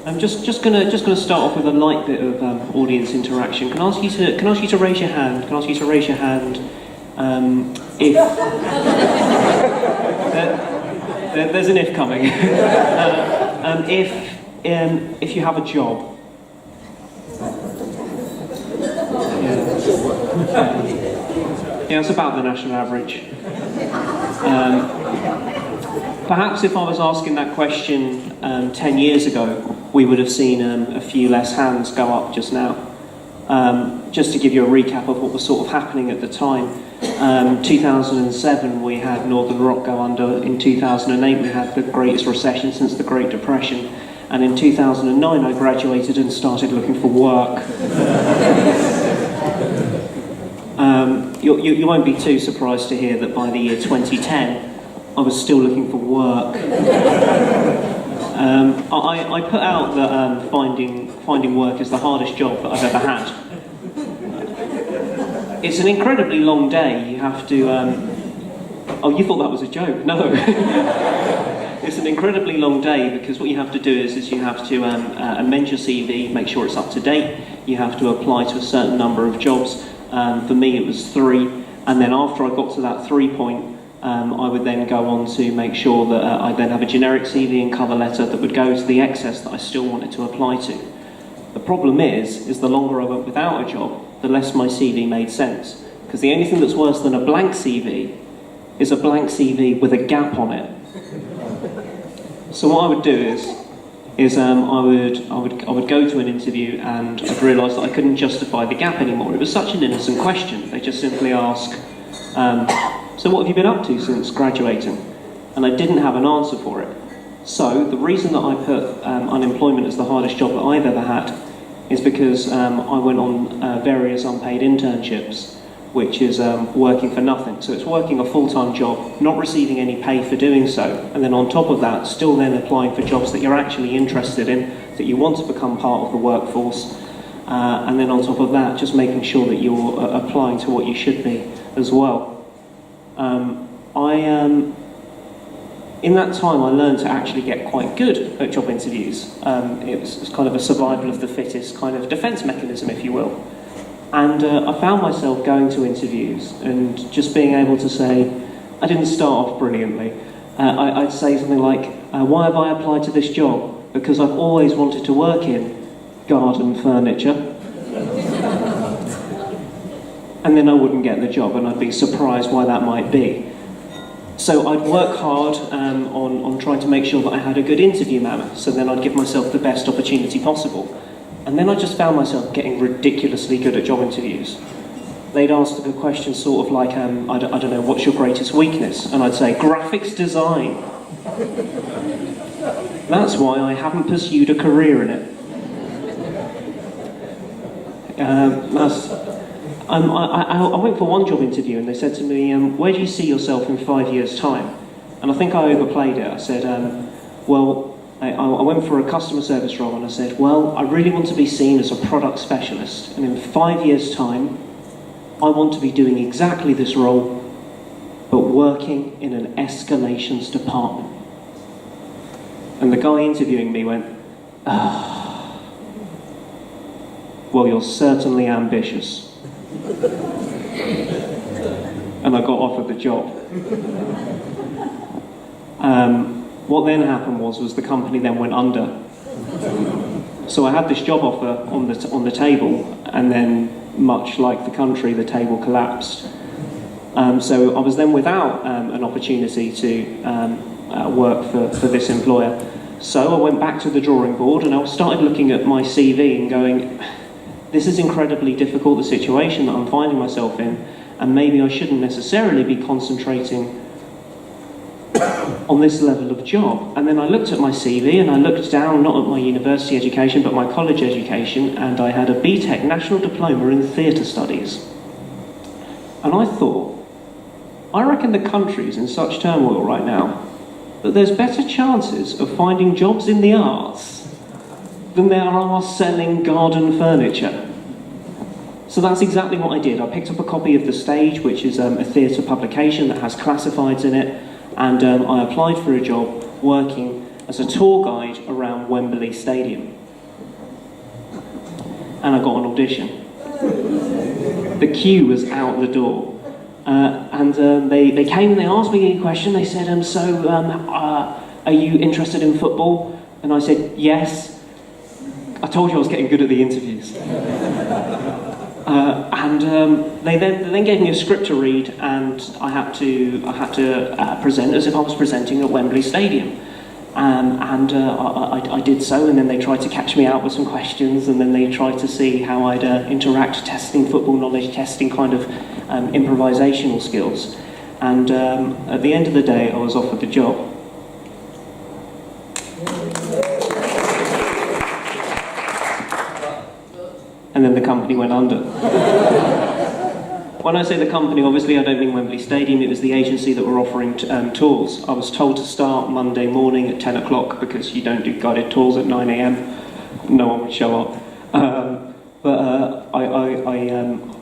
I'm just gonna start off with a light bit of audience interaction. Can I ask you to raise your hand? Can I ask you to raise your hand if there's an if coming? If you have a job. Yeah, it's about the national average. Perhaps if I was asking that question 10 years ago, we would have seen a few less hands go up just now. Just to give you a recap of what was sort of happening at the time, 2007 we had Northern Rock go under, in 2008 we had the greatest recession since the Great Depression, and in 2009 I graduated and started looking for work. You won't be too surprised to hear that by the year 2010 I was still looking for work. I put out that finding work is the hardest job that I've ever had. It's an incredibly long day. You have to... Oh, you thought that was a joke? No. It's an incredibly long day because what you have to do is you have to amend your CV, make sure it's up to date. You have to apply to a certain number of jobs. For me it was 3, and then after I got to that 3 point, I would then go on to make sure that I then have a generic CV and cover letter that would go to the excess that I still wanted to apply to. The problem is the longer I went without a job, the less my CV made sense. Because the only thing that's worse than a blank CV is a blank CV with a gap on it. So what I would do is I would go to an interview and I'd realise that I couldn't justify the gap anymore. It was such an innocent question. They just simply ask, so what have you been up to since graduating? And I didn't have an answer for it. So the reason that I put unemployment as the hardest job that I've ever had is because I went on various unpaid internships, which is working for nothing. So it's working a full-time job, not receiving any pay for doing so, and then on top of that, still then applying for jobs that you're actually interested in, that you want to become part of the workforce, and then on top of that, just making sure that you're applying to what you should be as well. In that time, I learned to actually get quite good at job interviews. It was kind of a survival of the fittest kind of defence mechanism, if you will. And I found myself going to interviews and just being able to say, I didn't start off brilliantly. I'd say something like, why have I applied to this job? Because I've always wanted to work in garden furniture. And then I wouldn't get the job and I'd be surprised why that might be. So I'd work hard on trying to make sure that I had a good interview manner, so then I'd give myself the best opportunity possible. And then I just found myself getting ridiculously good at job interviews. They'd ask a question sort of like, I don't know, what's your greatest weakness? And I'd say, graphics design. That's why I haven't pursued a career in it. I went for one job interview and they said to me, where do you see yourself in 5 years' time? And I think I overplayed it. I said, I went for a customer service role and I said, well, I really want to be seen as a product specialist, and in 5 years' time, I want to be doing exactly this role, but working in an escalations department. And the guy interviewing me went, well, you're certainly ambitious. And I got offered the job. What then happened was the company then went under. So I had this job offer on the table, and then, much like the country, the table collapsed. So I was then without an opportunity to work for this employer. So I went back to the drawing board and I started looking at my CV and going, this is incredibly difficult, the situation that I'm finding myself in, and maybe I shouldn't necessarily be concentrating on this level of job. And then I looked at my CV and I looked down, not at my university education, but my college education, and I had a BTEC National Diploma in Theatre Studies. And I thought, I reckon the country's in such turmoil right now that there's better chances of finding jobs in the arts than there are selling garden furniture. So that's exactly what I did. I picked up a copy of The Stage, which is a theatre publication that has classifieds in it, and I applied for a job working as a tour guide around Wembley Stadium. and I got an audition. The queue was out the door. They came and they asked me a question. They said, are you interested in football? And I said, yes. I told you I was getting good at the interviews. They then gave me a script to read, and I had to present as if I was presenting at Wembley Stadium. I did so, and then they tried to catch me out with some questions, and then they tried to see how I'd interact, testing football knowledge, testing kind of improvisational skills. And at the end of the day, I was offered the job. And then the company went under. When I say the company, obviously I don't mean Wembley Stadium, it was the agency that were offering tours. I was told to start Monday morning at 10 o'clock because you don't do guided tours at 9 a.m. No one would show up. I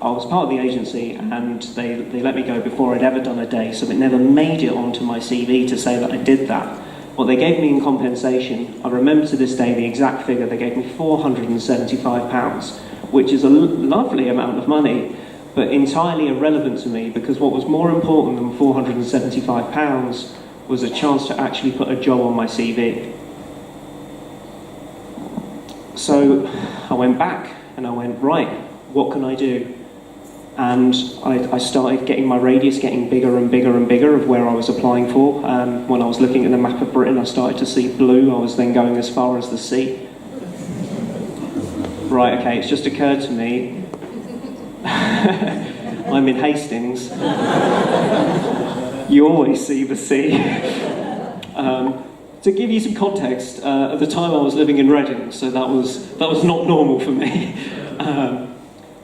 was part of the agency, and they let me go before I'd ever done a day, so it never made it onto my CV to say that I did that. What they gave me in compensation, I remember to this day the exact figure, they gave me £475, which is a lovely amount of money, but entirely irrelevant to me, because what was more important than £475 was a chance to actually put a job on my CV. So I went back and I went, right, what can I do? And I started getting my radius getting bigger and bigger and bigger of where I was applying for. When I was looking at the map of Britain, I started to see blue. I was then going as far as the sea. Right, okay, it's just occurred to me. I'm in Hastings. You always see the sea. To give you some context, at the time I was living in Reading, so that was not normal for me.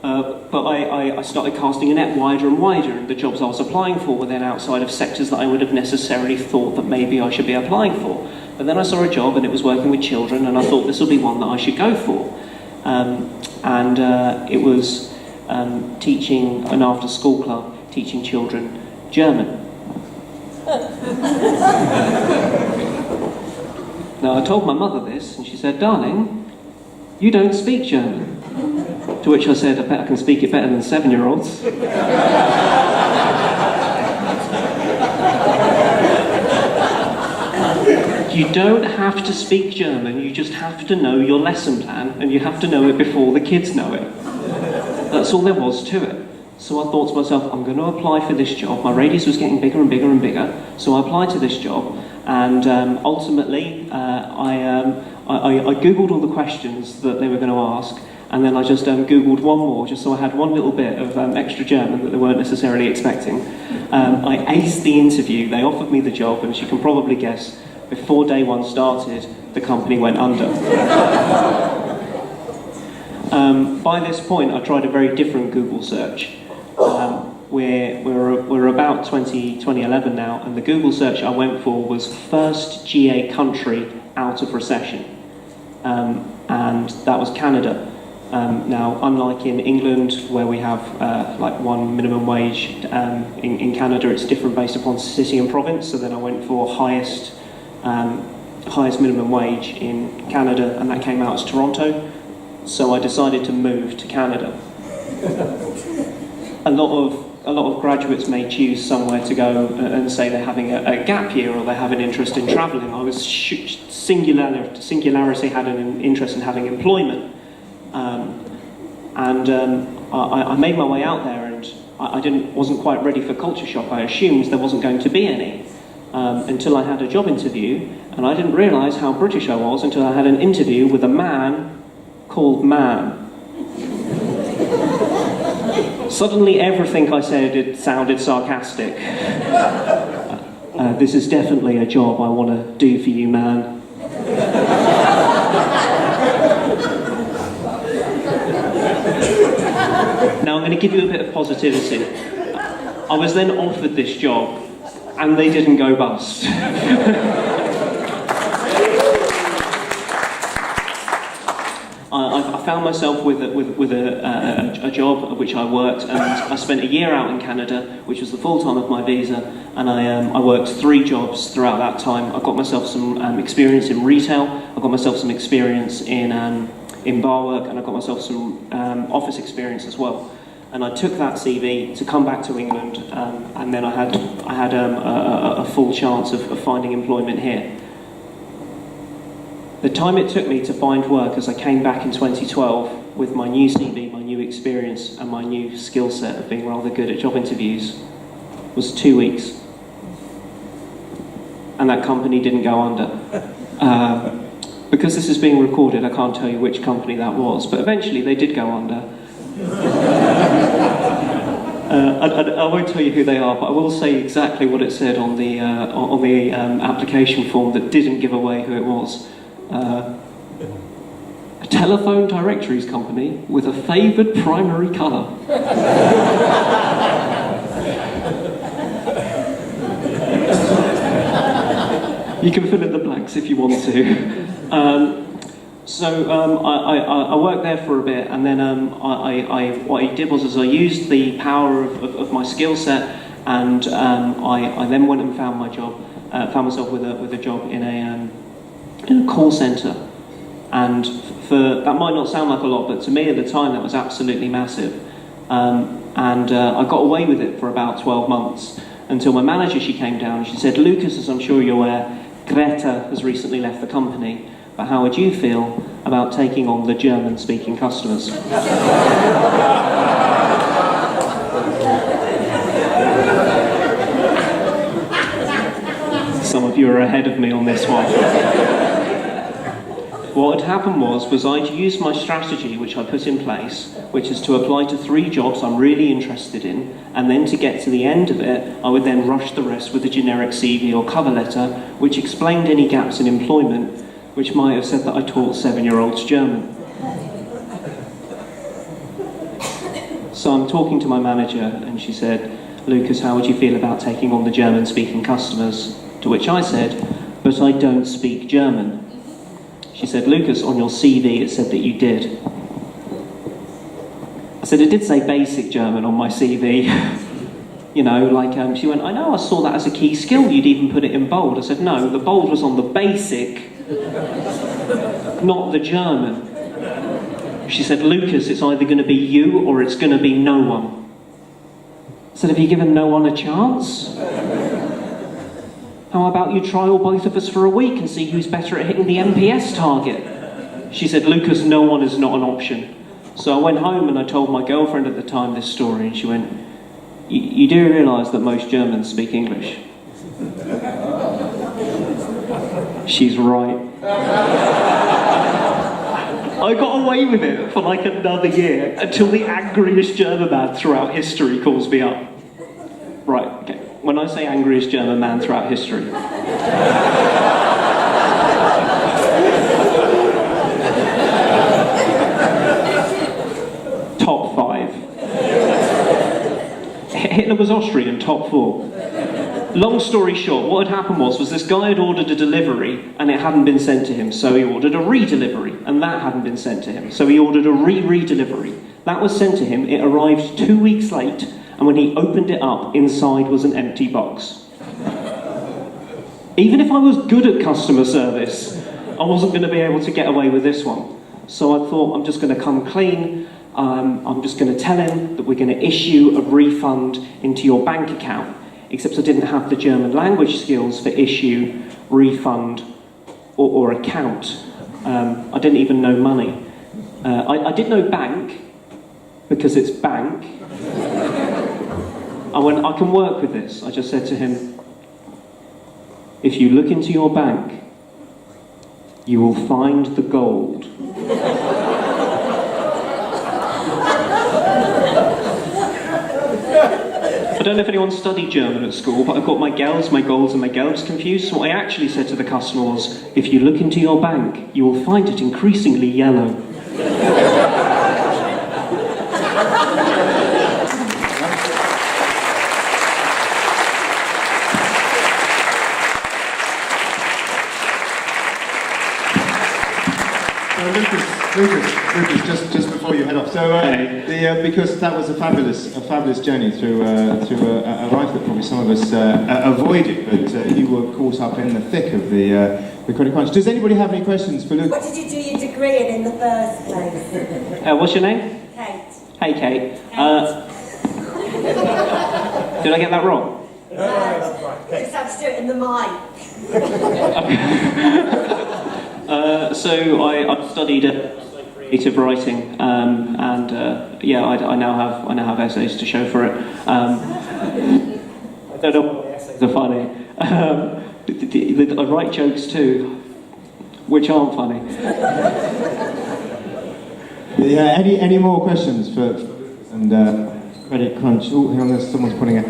But I started casting a net wider and wider, and the jobs I was applying for were then outside of sectors that I would have necessarily thought that maybe I should be applying for. But then I saw a job, and it was working with children, and I thought this will be one that I should go for. It was teaching an after-school club, teaching children German. Now, I told my mother this, and she said, "Darling, you don't speak German." To which I said, "I bet I can speak it better than 7-year-olds." You don't have to speak German, you just have to know your lesson plan, and you have to know it before the kids know it. That's all there was to it. So I thought to myself, I'm going to apply for this job. My radius was getting bigger and bigger and bigger, so I applied to this job, and ultimately I Googled all the questions that they were going to ask, and then I just Googled one more, just so I had one little bit of extra German that they weren't necessarily expecting. I aced the interview, they offered me the job, and as you can probably guess, before day one started, the company went under. By this point, I tried a very different Google search. We're about 2011 now, and the Google search I went for was first GA country out of recession, and that was Canada. Now, unlike in England, where we have like one minimum wage, in Canada it's different based upon city and province. So then I went for highest minimum wage in Canada, and that came out as Toronto. So I decided to move to Canada. A lot of graduates may choose somewhere to go and say they're having a gap year or they have an interest in travelling. I was Singularity had an interest in having employment. I made my way out there, and I wasn't quite ready for culture shock. I assumed there wasn't going to be any until I had a job interview, and I didn't realise how British I was until I had an interview with a man called Man. Suddenly everything I said sounded sarcastic. This is definitely a job I want to do for you, man. Now I'm going to give you a bit of positivity. I was then offered this job, and they didn't go bust. I found myself with a job at which I worked, and I spent a year out in Canada, which was the full time of my visa, and I worked 3 jobs throughout that time. I got myself some experience in retail. I got myself some experience in in bar work, and I got myself some office experience as well. And I took that CV to come back to England, and then I had a full chance of finding employment here. The time it took me to find work as I came back in 2012 with my new CV, my new experience, and my new skill set of being rather good at job interviews was 2 weeks. And that company didn't go under. Because this is being recorded, I can't tell you which company that was, but eventually they did go under. I won't tell you who they are, but I will say exactly what it said on the application form that didn't give away who it was. A telephone directories company with a favoured primary colour. You can fill in the blanks if you want to. I worked there for a bit, and then what I did was I used the power of my skill set, and I then went and found myself with a job in a call centre. And that might not sound like a lot, but to me at the time that was absolutely massive. I got away with it for about 12 months until my manager, she came down and she said, "Lucas, as I'm sure you're aware, Greta has recently left the company, but how would you feel about taking on the German-speaking customers?" Some of you are ahead of me on this one. What had happened was I'd used my strategy, which I put in place, which is to apply to 3 jobs I'm really interested in, and then to get to the end of it, I would then rush the rest with a generic CV or cover letter, which explained any gaps in employment, which might have said that I taught 7-year-olds German. So I'm talking to my manager, and she said, "Lucas, how would you feel about taking on the German-speaking customers?" To which I said, "But I don't speak German." She said, "Lucas, on your CV it said that you did." I said, "It did say basic German on my CV." You know, she went, "I know, I saw that as a key skill, you'd even put it in bold." I said, "No, the bold was on the basic, not the German." She said, "Lucas, it's either going to be you or it's going to be no one." I said, "Have you given no one a chance? How about you trial both of us for a week and see who's better at hitting the MPS target?" She said, "Lucas, no one is not an option." So I went home and I told my girlfriend at the time this story, and she went, You do realise that most Germans speak English?" She's right. I got away with it for like another year until the angriest German man throughout history calls me up. Right, okay. When I say angriest German man throughout history. Top 5. Hitler was Austrian, top 4. Long story short, what had happened was this guy had ordered a delivery and it hadn't been sent to him, so he ordered a re-delivery, and that hadn't been sent to him, so he ordered a re-delivery. That was sent to him, it arrived 2 weeks late, and when he opened it up, inside was an empty box. Even if I was good at customer service, I wasn't going to be able to get away with this one. So I thought, I'm just going to come clean. I'm just going to tell him that we're going to issue a refund into your bank account. Except I didn't have the German language skills for issue, refund, or account. I didn't even know money. I did know bank, because it's bank. I went, I can work with this. I just said to him, if you look into your bank, you will find the gold. I don't know if anyone studied German at school, but I got my Gels, my Golds and my Gelbs confused. So what I actually said to the customer was, if you look into your bank, you will find it increasingly yellow. Lucas, just before you head off. So, because that was a fabulous journey through a life that probably some of us avoided, but you were caught up in the thick of the the Credit Crunch. Does anybody have any questions for Luke? What did you do your degree in the first place? What's your name? Kate. Hey, Kate. Did I get that wrong? No, that's right. Just have to do it in the mic. So I studied creative writing, and yeah, I now have essays to show for it. I don't know what the essays are funny. I write jokes too, which aren't funny. Yeah. Any more questions for and Credit Crunch? Oh, hang on, there's someone's putting it.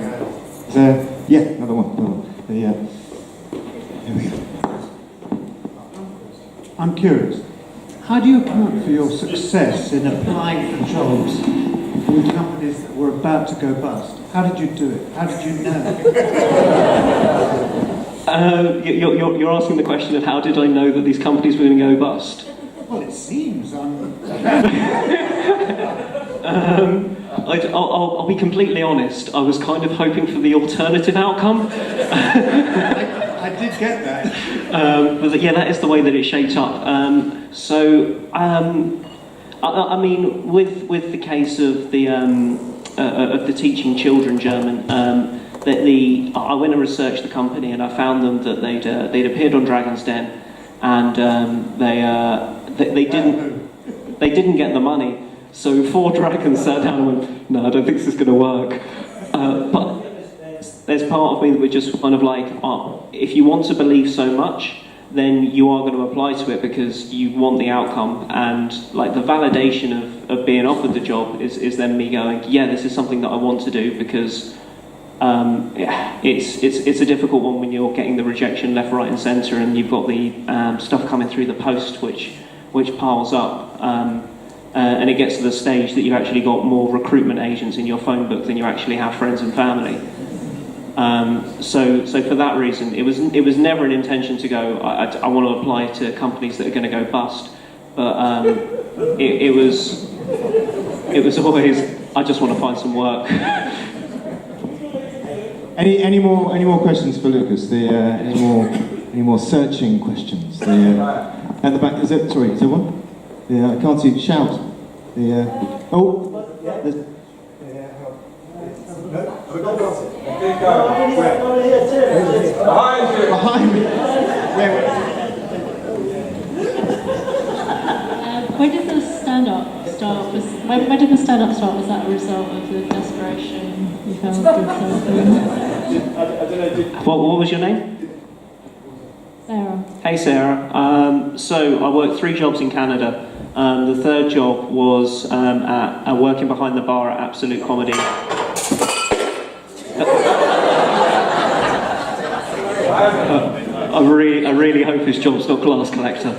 Yeah, another one. Yeah. Here we go. I'm curious, how do you account for your success in applying for jobs with companies that were about to go bust? How did you do it? How did you know? You're asking the question of how did I know that these companies were going to go bust? Well, it seems I'll be completely honest. I was kind of hoping for the alternative outcome. I did get that. But yeah, that is the way that it shaped up. I mean, with the case of the teaching children German, I went and researched the company, and I found them that they'd appeared on Dragon's Den, and they didn't get the money. So 4 dragons sat down and went, no, I don't think this is going to work. But there's part of me that was just kind of like, if you want to believe so much, then you are going to apply to it because you want the outcome. And like the validation of being offered the job is then me going, yeah, this is something that I want to do, because it's a difficult one when you're getting the rejection left, right and centre, and you've got the stuff coming through the post which piles up. And it gets to the stage that you've actually got more recruitment agents in your phone book than you actually have friends and family. So for that reason, it was never an intention to go, I want to apply to companies that are going to go bust. But it was always, I just want to find some work. Any more questions for Lucas? Any more searching questions? At the back, is there one? I can't see. Shout. There's... Behind me. Where did the stand-up start? Where did the stand-up start? Was that a result of the desperation you felt with What was your name? Sarah. Hey Sarah. So I worked 3 jobs in Canada. The third job was at working behind the bar at Absolute Comedy. I really hope his job's not glass collector.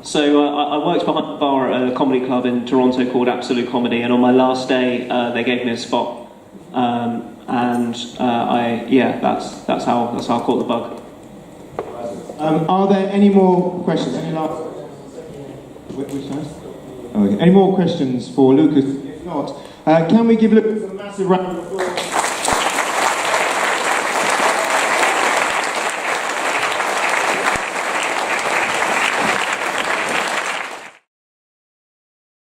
So I worked behind the bar at a comedy club in Toronto called Absolute Comedy, and on my last day they gave me a spot. That's how I caught the bug. Are there any more questions? Any last? Which one? Oh, okay. Any more questions for Lucas? If not, can we give Lucas a massive round of applause?